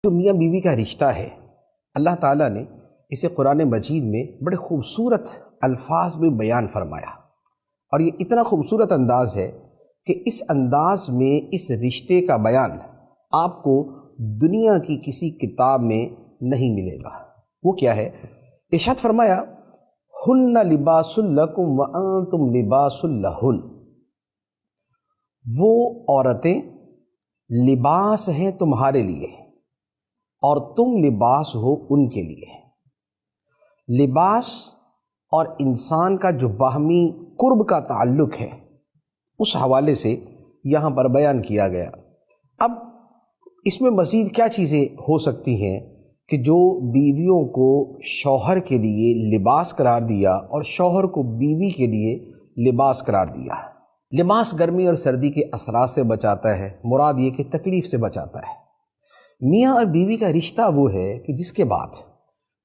جو میاں بیوی کا رشتہ ہے، اللہ تعالیٰ نے اسے قرآن مجید میں بڑے خوبصورت الفاظ میں بیان فرمایا، اور یہ اتنا خوبصورت انداز ہے کہ اس انداز میں اس رشتے کا بیان آپ کو دنیا کی کسی کتاب میں نہیں ملے گا۔ وہ کیا ہے؟ ارشاد فرمایا، ہن لباس لکم وانتم لباس لہن۔ وہ عورتیں لباس ہیں تمہارے لیے اور تم لباس ہو ان کے لیے۔ لباس اور انسان کا جو باہمی قرب کا تعلق ہے، اس حوالے سے یہاں پر بیان کیا گیا۔ اب اس میں مزید کیا چیزیں ہو سکتی ہیں کہ جو بیویوں کو شوہر کے لیے لباس قرار دیا اور شوہر کو بیوی کے لیے لباس قرار دیا۔ لباس گرمی اور سردی کے اثرات سے بچاتا ہے، مراد یہ کہ تکلیف سے بچاتا ہے۔ میاں اور بیوی کا رشتہ وہ ہے کہ جس کے بعد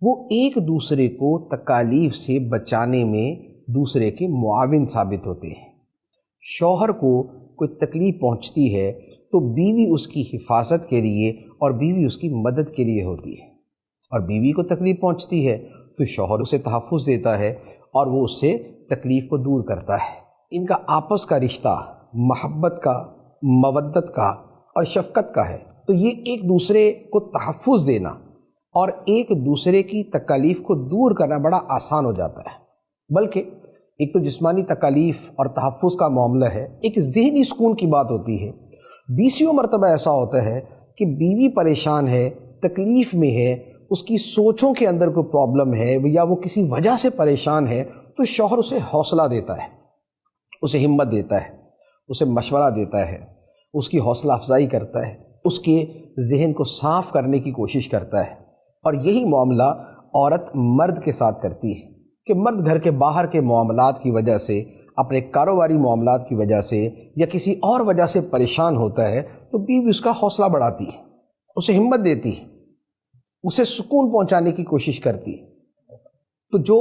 وہ ایک دوسرے کو تکالیف سے بچانے میں دوسرے کے معاون ثابت ہوتے ہیں۔ شوہر کو کوئی تکلیف پہنچتی ہے تو بیوی اس کی حفاظت کے لیے اور بیوی اس کی مدد کے لیے ہوتی ہے، اور بیوی کو تکلیف پہنچتی ہے تو شوہر اسے تحفظ دیتا ہے اور وہ اس سے تکلیف کو دور کرتا ہے۔ ان کا آپس کا رشتہ محبت کا، مودت کا اور شفقت کا ہے، تو یہ ایک دوسرے کو تحفظ دینا اور ایک دوسرے کی تکالیف کو دور کرنا بڑا آسان ہو جاتا ہے۔ بلکہ ایک تو جسمانی تکالیف اور تحفظ کا معاملہ ہے، ایک ذہنی سکون کی بات ہوتی ہے۔ بیسیوں مرتبہ ایسا ہوتا ہے کہ بیوی پریشان ہے، تکلیف میں ہے، اس کی سوچوں کے اندر کوئی پرابلم ہے یا وہ کسی وجہ سے پریشان ہے، تو شوہر اسے حوصلہ دیتا ہے، اسے ہمت دیتا ہے، اسے مشورہ دیتا ہے، اس کی حوصلہ افزائی کرتا ہے، اس کے ذہن کو صاف کرنے کی کوشش کرتا ہے۔ اور یہی معاملہ عورت مرد کے ساتھ کرتی ہے کہ مرد گھر کے باہر کے معاملات کی وجہ سے، اپنے کاروباری معاملات کی وجہ سے یا کسی اور وجہ سے پریشان ہوتا ہے تو بیوی اس کا حوصلہ بڑھاتی ہے، اسے ہمت دیتی ہے، اسے سکون پہنچانے کی کوشش کرتی ہے۔ تو جو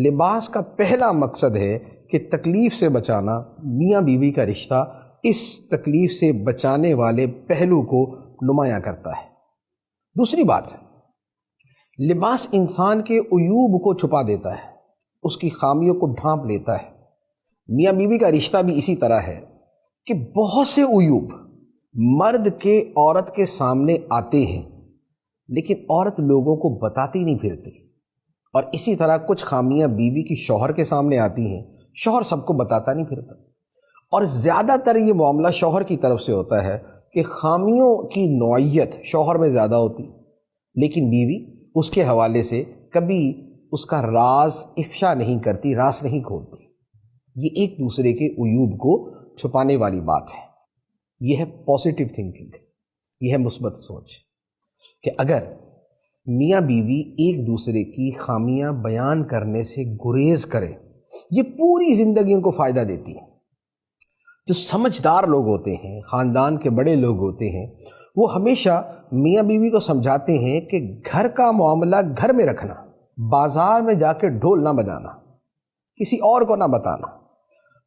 لباس کا پہلا مقصد ہے کہ تکلیف سے بچانا، میاں بیوی کا رشتہ اس تکلیف سے بچانے والے پہلو کو نمایاں کرتا ہے۔ دوسری بات، لباس انسان کے عیوب کو چھپا دیتا ہے، اس کی خامیوں کو ڈھانپ لیتا ہے۔ میاں بیوی کا رشتہ بھی اسی طرح ہے کہ بہت سے عیوب مرد کے عورت کے سامنے آتے ہیں، لیکن عورت لوگوں کو بتاتی نہیں پھرتی، اور اسی طرح کچھ خامیاں بیوی کی شوہر کے سامنے آتی ہیں، شوہر سب کو بتاتا نہیں پھرتا۔ اور زیادہ تر یہ معاملہ شوہر کی طرف سے ہوتا ہے کہ خامیوں کی نوعیت شوہر میں زیادہ ہوتی، لیکن بیوی اس کے حوالے سے کبھی اس کا راز افشا نہیں کرتی، راز نہیں کھولتی۔ یہ ایک دوسرے کے عیوب کو چھپانے والی بات ہے۔ یہ ہے پازیٹیو تھنکنگ، یہ ہے مثبت سوچ، کہ اگر میاں بیوی ایک دوسرے کی خامیاں بیان کرنے سے گریز کرے، یہ پوری زندگی ان کو فائدہ دیتی ہے۔ جو سمجھدار لوگ ہوتے ہیں، خاندان کے بڑے لوگ ہوتے ہیں، وہ ہمیشہ میاں بیوی کو سمجھاتے ہیں کہ گھر کا معاملہ گھر میں رکھنا، بازار میں جا کے ڈھول نہ بجانا، کسی اور کو نہ بتانا۔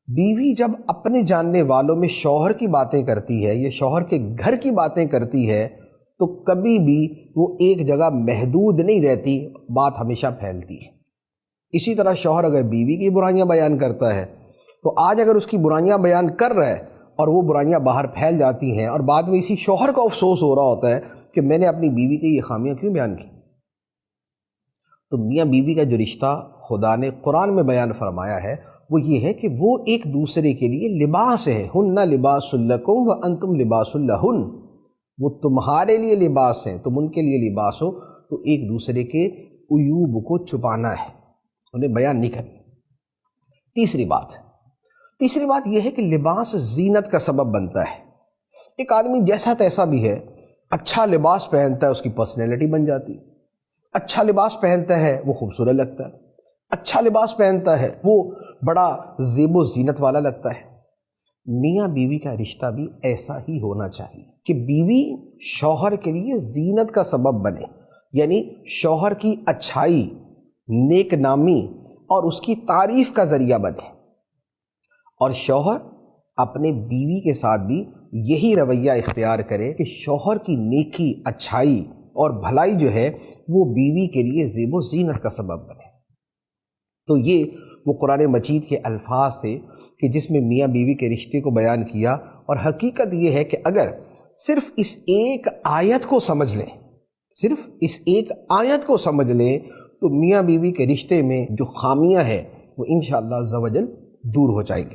بیوی جب اپنے جاننے والوں میں شوہر کی باتیں کرتی ہے یا شوہر کے گھر کی باتیں کرتی ہے تو کبھی بھی وہ ایک جگہ محدود نہیں رہتی، بات ہمیشہ پھیلتی ہے۔ اسی طرح شوہر اگر بیوی کی برائیاں بیان کرتا ہے تو آج اگر اس کی برائیاں بیان کر رہا ہے اور وہ برائیاں باہر پھیل جاتی ہیں اور بعد میں اسی شوہر کو افسوس ہو رہا ہوتا ہے کہ میں نے اپنی بیوی کی یہ خامیاں کیوں بیان کی۔ تو میاں بیوی کا جو رشتہ خدا نے قرآن میں بیان فرمایا ہے وہ یہ ہے کہ وہ ایک دوسرے کے لیے لباس ہے۔ ہن لباس لکم وانتم لباس لہن، وہ تمہارے لیے لباس ہیں، تم ان کے لیے لباس ہو۔ تو ایک دوسرے کے عیوب کو چھپانا ہے، انہیں بیان نہیں کرنا۔ تیسری بات یہ ہے کہ لباس زینت کا سبب بنتا ہے۔ ایک آدمی جیسا تیسا بھی ہے، اچھا لباس پہنتا ہے، اس کی پرسنالٹی بن جاتی ہے۔ اچھا لباس پہنتا ہے وہ خوبصورت لگتا ہے، اچھا لباس پہنتا ہے وہ بڑا زیب و زینت والا لگتا ہے۔ میاں بیوی کا رشتہ بھی ایسا ہی ہونا چاہیے کہ بیوی شوہر کے لیے زینت کا سبب بنے، یعنی شوہر کی اچھائی، نیک نامی اور اس کی تعریف کا ذریعہ بنے، اور شوہر اپنے بیوی کے ساتھ بھی یہی رویہ اختیار کرے کہ شوہر کی نیکی، اچھائی اور بھلائی جو ہے وہ بیوی کے لیے زیب و زینت کا سبب بنے۔ تو یہ وہ قرآن مجید کے الفاظ تھے کہ جس میں میاں بیوی کے رشتے کو بیان کیا، اور حقیقت یہ ہے کہ اگر صرف اس ایک آیت کو سمجھ لیں، صرف اس ایک آیت کو سمجھ لیں تو میاں بیوی کے رشتے میں جو خامیاں ہیں وہ انشاءاللہ عز و جل دور ہو جائیں گی۔